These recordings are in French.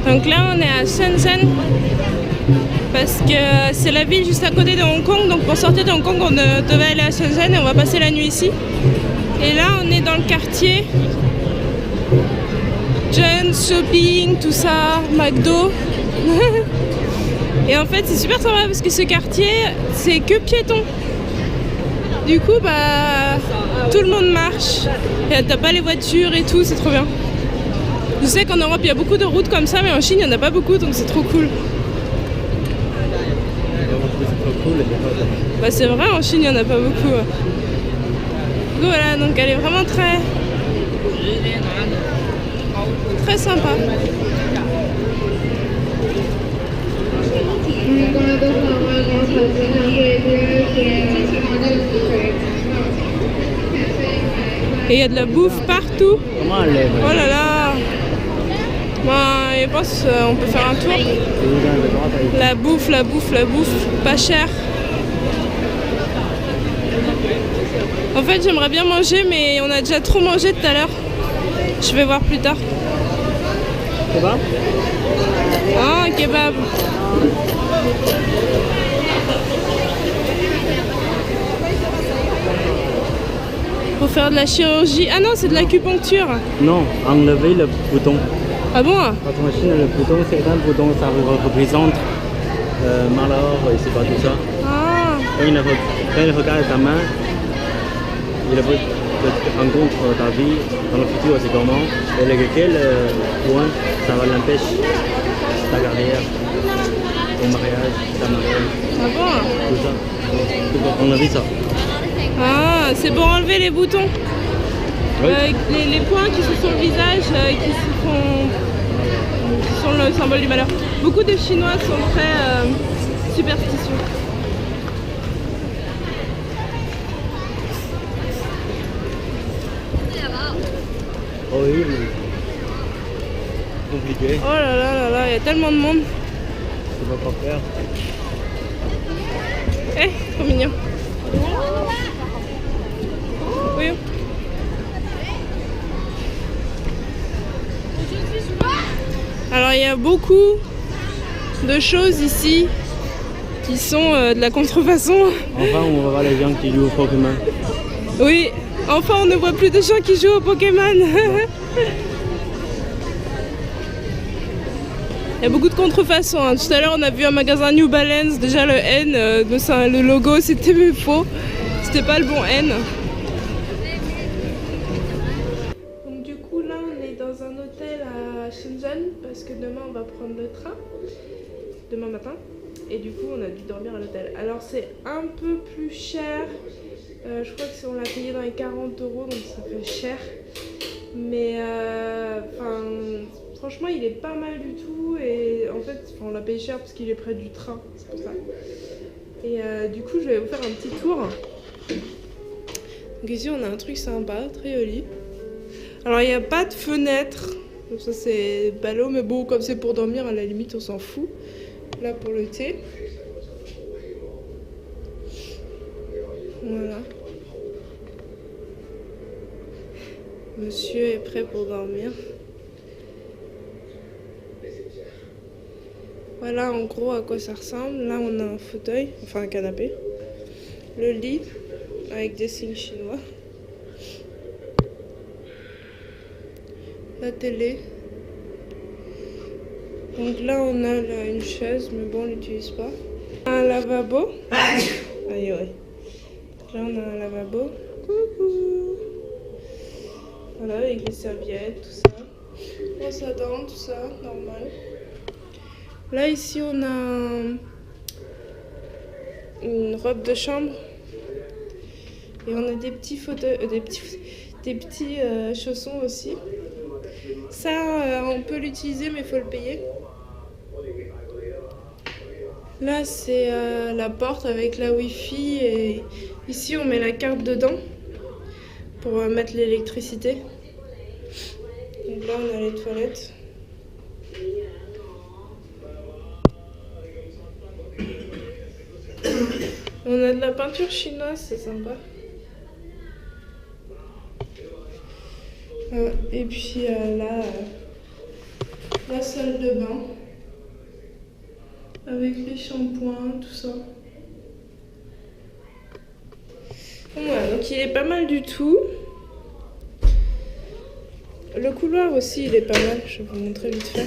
Donc là on est à Shenzhen parce que c'est la ville juste à côté de Hong Kong, donc pour sortir de Hong Kong on devait aller à Shenzhen et on va passer la nuit ici. Et là on est dans le quartier, Jeunes, shopping, tout ça, McDo. Et en fait c'est super sympa parce que ce quartier c'est que piéton. Du coup bah tout le monde marche, t'as pas les voitures et tout, c'est trop bien. Je sais qu'en Europe il y a beaucoup de routes comme ça, mais en Chine il n'y en a pas beaucoup, donc c'est trop cool. Bah c'est vrai, en Chine il n'y en a pas beaucoup. Du coup voilà, donc elle est vraiment très sympa. Et il y a de la bouffe partout. Oh là là. Je pense qu'on peut faire un tour. La bouffe, pas cher. En fait j'aimerais bien manger, mais on a déjà trop mangé tout à l'heure. Je vais voir plus tard. Kebab? Ah, un kebab. Pour faire de la chirurgie. Ah non, c'est de l'acupuncture. Non, enlever le bouton. Ah bon? Parce qu'en Chine, le bouton, certains boutons, ça représente malheur, et c'est pas tout ça. Ah. Quand il regarde ta main, il rencontre ta vie dans le futur, c'est comment, et lequel point, ça va l'empêcher ta carrière, ton mariage, ta mariage. Ah bon? Tout ça. On a vu ça. Ah, c'est pour enlever les boutons. Oui. Les points qui sont sur le visage, qui sont le symbole du malheur. Beaucoup de Chinois sont très superstitieux. Oh oui, mais compliqué. Oh là là là là, il y a tellement de monde. Ça va pas faire. Eh, trop mignon. Oui. Alors il y a beaucoup de choses ici qui sont de la contrefaçon. Enfin, on va voir les gens qui jouent au Pokémon. Oui, enfin on ne voit plus de gens qui jouent au Pokémon. Il y a beaucoup de contrefaçons. Hein. Tout à l'heure on a vu un magasin New Balance, déjà le N, le logo c'était faux, c'était pas le bon N. Donc du coup là on est dans un hôtel à Shenzhen parce que demain on va prendre le train, demain matin, et du coup on a dû dormir à l'hôtel. Alors c'est un peu plus cher, je crois que on l'a payé dans les 40 €, donc ça fait cher, mais franchement il est pas mal du tout, et en fait on l'a payé cher parce qu'il est près du train, c'est pour ça. Et du coup je vais vous faire un petit tour. Donc ici on a un truc sympa, très joli. Alors il n'y a pas de fenêtre, donc ça c'est ballot, mais bon comme c'est pour dormir à la limite on s'en fout. Là pour le thé. Voilà. Monsieur est prêt pour dormir. Voilà en gros à quoi ça ressemble. Là on a un fauteuil, enfin un canapé. Le lit avec des signes chinois. La télé. Donc là on a une chaise, mais bon on l'utilise pas. Un lavabo. Aïe ouais. Là on a un lavabo. Coucou. Voilà avec les serviettes, tout ça. Brosse à dents, tout ça, normal. Là ici on a une robe de chambre. Et on a des petits fauteuils, des petits chaussons aussi. Ça on peut l'utiliser mais il faut le payer. Là c'est la porte avec la wifi, et ici on met la carte dedans pour mettre l'électricité. Donc là on a les toilettes. On a de la peinture chinoise, c'est sympa. Et puis là, la salle de bain avec les shampoings, tout ça. Voilà, donc il est pas mal du tout. Le couloir aussi, il est pas mal. Je vais vous montrer vite fait.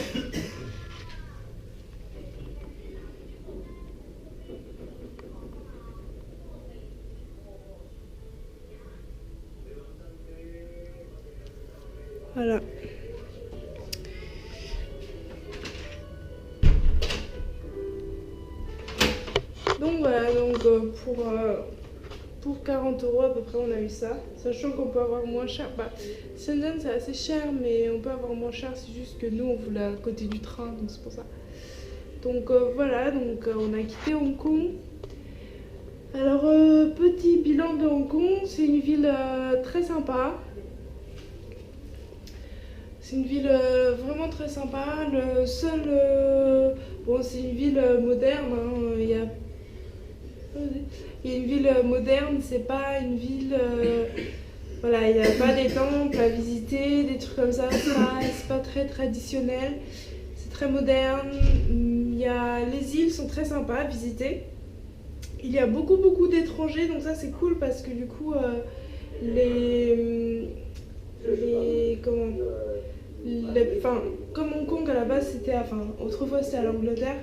Voilà. Donc voilà, donc pour 40 € à peu près on a eu ça. Sachant qu'on peut avoir moins cher. Bah, Shenzhen c'est assez cher mais on peut avoir moins cher, c'est juste que nous on voulait à côté du train donc c'est pour ça. Donc voilà, donc on a quitté Hong Kong. Alors petit bilan de Hong Kong, c'est une ville très sympa. C'est une ville vraiment très sympa. Le seul... bon, c'est une ville moderne. Hein. Il y a une ville moderne, c'est pas une ville... voilà, il n'y a pas des temples à visiter, des trucs comme ça. C'est pas très traditionnel. C'est très moderne. Les îles sont très sympas à visiter. Il y a beaucoup d'étrangers, donc ça c'est cool parce que du coup, comme Hong Kong à la base c'était, autrefois c'était à l'Angleterre,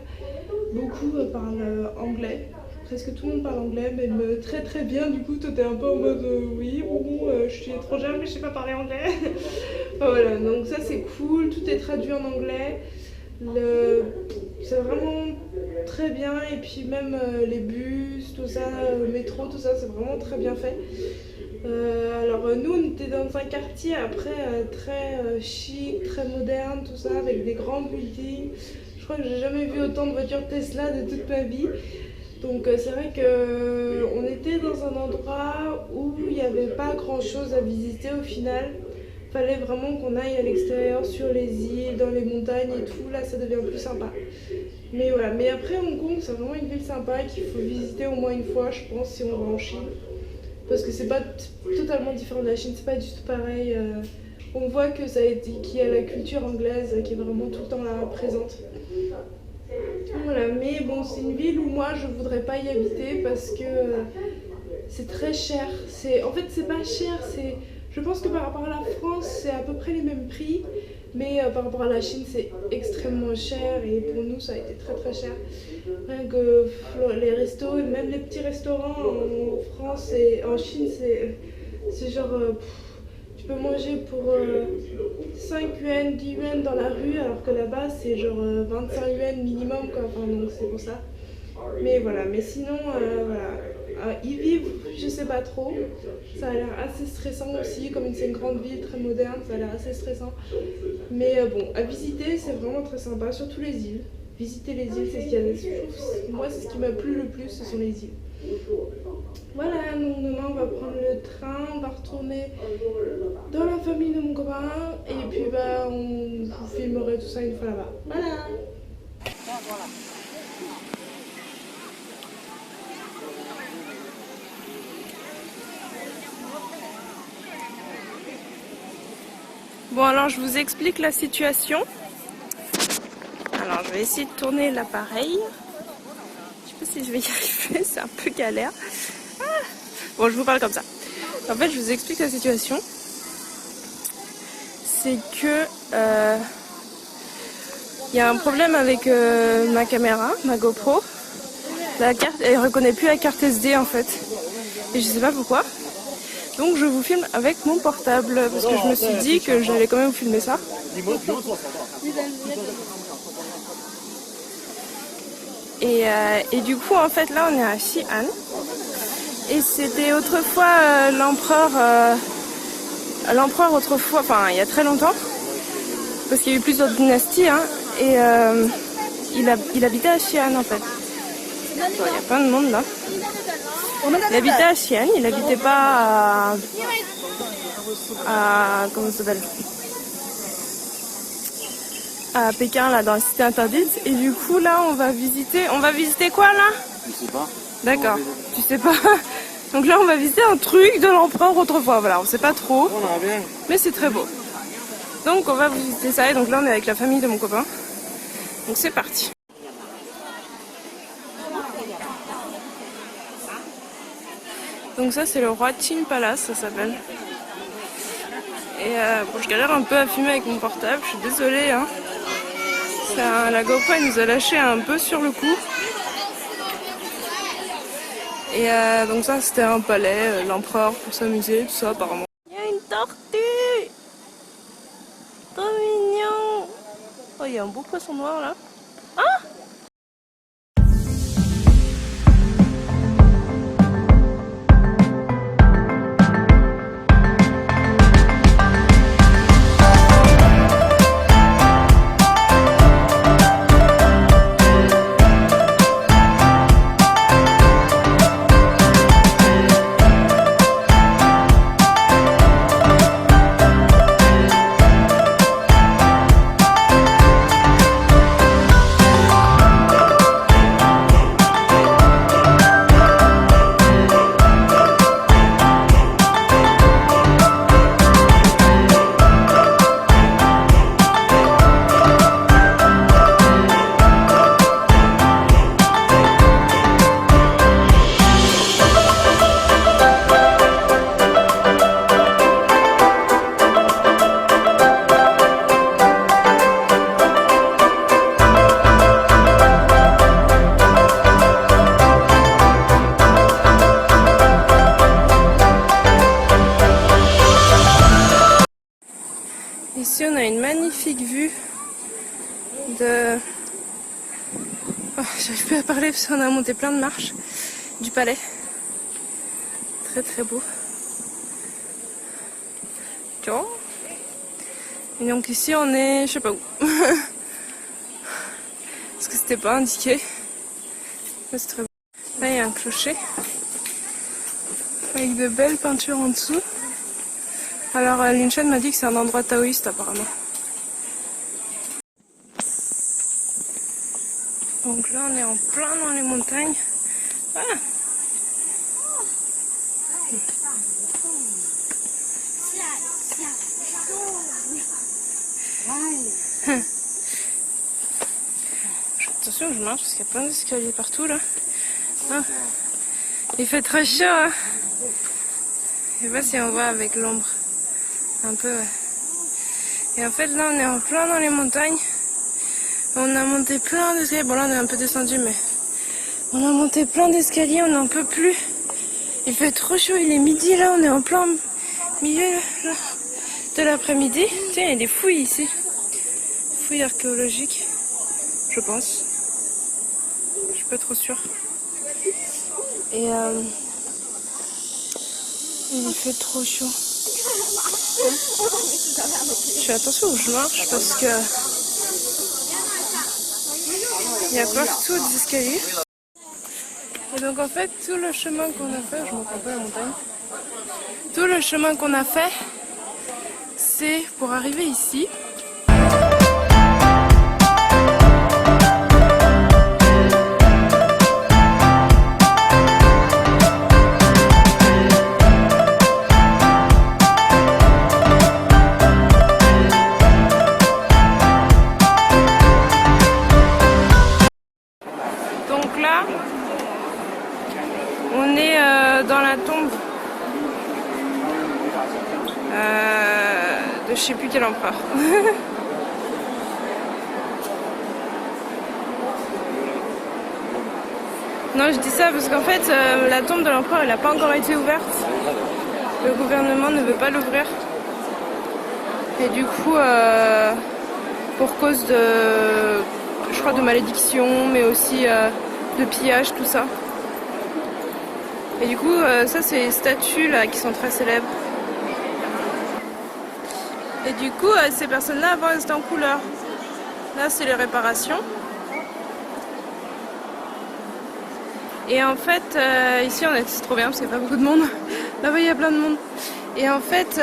beaucoup parlent anglais, presque tout le monde parle anglais, même très bien, du coup toi t'es un peu en mode oui bon je suis étrangère mais je sais pas parler anglais. Voilà, donc ça c'est cool, tout est traduit en anglais, c'est vraiment très bien, et puis même les bus, tout ça, le métro, tout ça c'est vraiment très bien fait. Alors nous on était dans un quartier après très chic, très moderne, tout ça, avec des grands buildings. Je crois que j'ai jamais vu autant de voitures Tesla de toute ma vie. Donc c'est vrai que on était dans un endroit où il n'y avait pas grand chose à visiter au final. Fallait vraiment qu'on aille à l'extérieur, sur les îles, dans les montagnes et tout, là ça devient plus sympa. Mais voilà, mais après Hong Kong c'est vraiment une ville sympa qu'il faut visiter au moins une fois je pense si on va en Chine. Parce que c'est pas totalement différent de la Chine, c'est pas du tout pareil. On voit que qu'il y a la culture anglaise qui est vraiment tout le temps là présente. Voilà, mais bon, c'est une ville où moi je voudrais pas y habiter parce que c'est très cher. En fait, c'est pas cher, je pense que par rapport à la France, c'est à peu près les mêmes prix. Mais par rapport à la Chine, c'est extrêmement cher et pour nous, ça a été très cher. Rien que les restos, même les petits restaurants en France et en Chine, c'est genre... tu peux manger pour 5 yuan, 10 yuan dans la rue, alors que là-bas, c'est genre 25 yuan minimum, quoi. Enfin, donc c'est pour ça. Mais voilà, mais sinon, voilà. Y vivre, je sais pas trop. Ça a l'air assez stressant aussi, comme c'est une grande ville très moderne, ça a l'air assez stressant. Mais bon, à visiter, c'est vraiment très sympa, surtout les îles. Visiter les îles, c'est ce qu'il y a. Moi, c'est ce qui m'a plu le plus, ce sont les îles. Voilà, donc demain on va prendre le train, on va retourner dans la famille de mon copain et puis bah on vous filmerait tout ça une fois là-bas. Voilà. Bon alors je vous explique la situation. Alors je vais essayer de tourner l'appareil. Je sais pas si je vais y arriver, c'est un peu galère. Ah, bon je vous parle comme ça. En fait je vous explique la situation. C'est que y a un problème avec ma caméra, ma GoPro. La carte, elle reconnaît plus la carte SD en fait. Et je sais pas pourquoi. Donc je vous filme avec mon portable parce que je me suis dit que j'allais quand même vous filmer ça. Et du coup en fait là on est à Xi'an. Et c'était autrefois l'empereur autrefois, enfin il y a très longtemps, parce qu'il y a eu plusieurs dynasties, hein, et il habitait à Xi'an en fait. Il y a plein de monde là. Il habitait à Xi'an, il habitait pas à comment ça s'appelle, à Pékin là dans la cité interdite. Et du coup là on va visiter quoi là? Je sais pas. D'accord, tu sais pas. Donc là on va visiter un truc de l'empereur autrefois, voilà, on sait pas trop, mais c'est très beau. Donc on va visiter ça et donc là on est avec la famille de mon copain. Donc c'est parti. Donc ça c'est le Roi Qin Palace, ça s'appelle. Et bon, je galère un peu à filmer avec mon portable, je suis désolée hein. La GoPro elle nous a lâché un peu sur le coup. Et donc ça c'était un palais, l'empereur pour s'amuser, tout ça apparemment. Il y a une tortue! Trop mignon! Oh il y a un beau poisson noir là. Ah! Ici on a une magnifique vue de... Oh, j'arrive plus à parler parce qu'on a monté plein de marches du palais. Très très beau. Tu vois ? Et donc ici on est... je sais pas où. Parce que c'était pas indiqué. Mais c'est très beau. Là il y a un clocher. Avec de belles peintures en dessous. Alors Linchen m'a dit que c'est un endroit taoïste apparemment. Donc là on est en plein dans les montagnes. Ah. Attention je marche parce qu'il y a plein d'escaliers partout là. Ah. Il fait très chaud hein. Je sais pas si on voit avec l'ombre. Un peu ouais. Et en fait là on est en plein dans les montagnes. On a monté plein d'escaliers. Bon là on est un peu descendu mais on a monté plein d'escaliers, on n'en peut plus. Il fait trop chaud, il est midi là, on est en plein milieu là, de l'après-midi. Tiens il y a des fouilles ici. Fouilles archéologiques, je pense. Je suis pas trop sûre. Et il fait trop chaud. Je fais attention où je marche parce que il y a partout des escaliers. Et donc en fait tout le chemin qu'on a fait, je monte un peu la montagne. Tout le chemin qu'on a fait, c'est pour arriver ici. On est dans la tombe de je sais plus quel empereur. Non, je dis ça parce qu'en fait la tombe de l'empereur elle n'a pas encore été ouverte. Le gouvernement ne veut pas l'ouvrir. Et du coup, pour cause de, je crois, de malédiction, mais aussi de pillage, tout ça. Et du coup, ça c'est les statues là qui sont très célèbres. Et du coup, ces personnes-là avant elles étaient en couleur. Là c'est les réparations. Et en fait, ici c'est trop bien parce qu'il n'y a pas beaucoup de monde. Là-bas il y a plein de monde. Et en fait,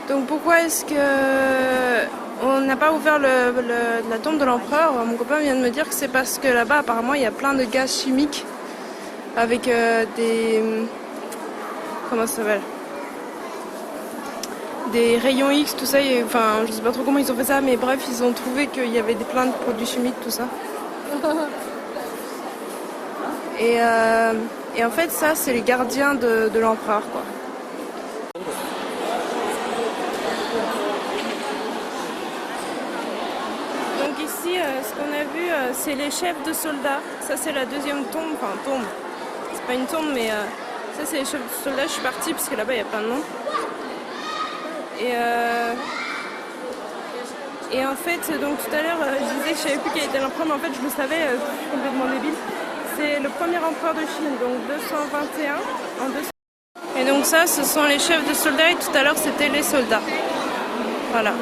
donc pourquoi est-ce que on n'a pas ouvert la tombe de l'empereur? Mon copain vient de me dire que c'est parce que là-bas apparemment il y a plein de gaz chimiques avec des... comment ça s'appelle? des rayons X, tout ça. Enfin, je sais pas trop comment ils ont fait ça, mais bref, ils ont trouvé qu'il y avait plein de produits chimiques, tout ça. Et en fait, ça, c'est les gardiens de l'empereur, quoi. Donc ici, ce qu'on a vu, c'est les chefs de soldats. Ça, c'est la deuxième tombe. Enfin, tombe. C'est pas une tombe, mais ça, c'est les chefs de soldats. Je suis partie, parce que là-bas, il y a plein de noms. Et en fait, donc tout à l'heure, je disais que je savais plus quel était l'empereur, mais en fait, je le savais, je suis complètement débile. C'est le premier empereur de Chine, donc 221 en 200. Et donc ça, ce sont les chefs de soldats, et tout à l'heure, c'était les soldats. Voilà.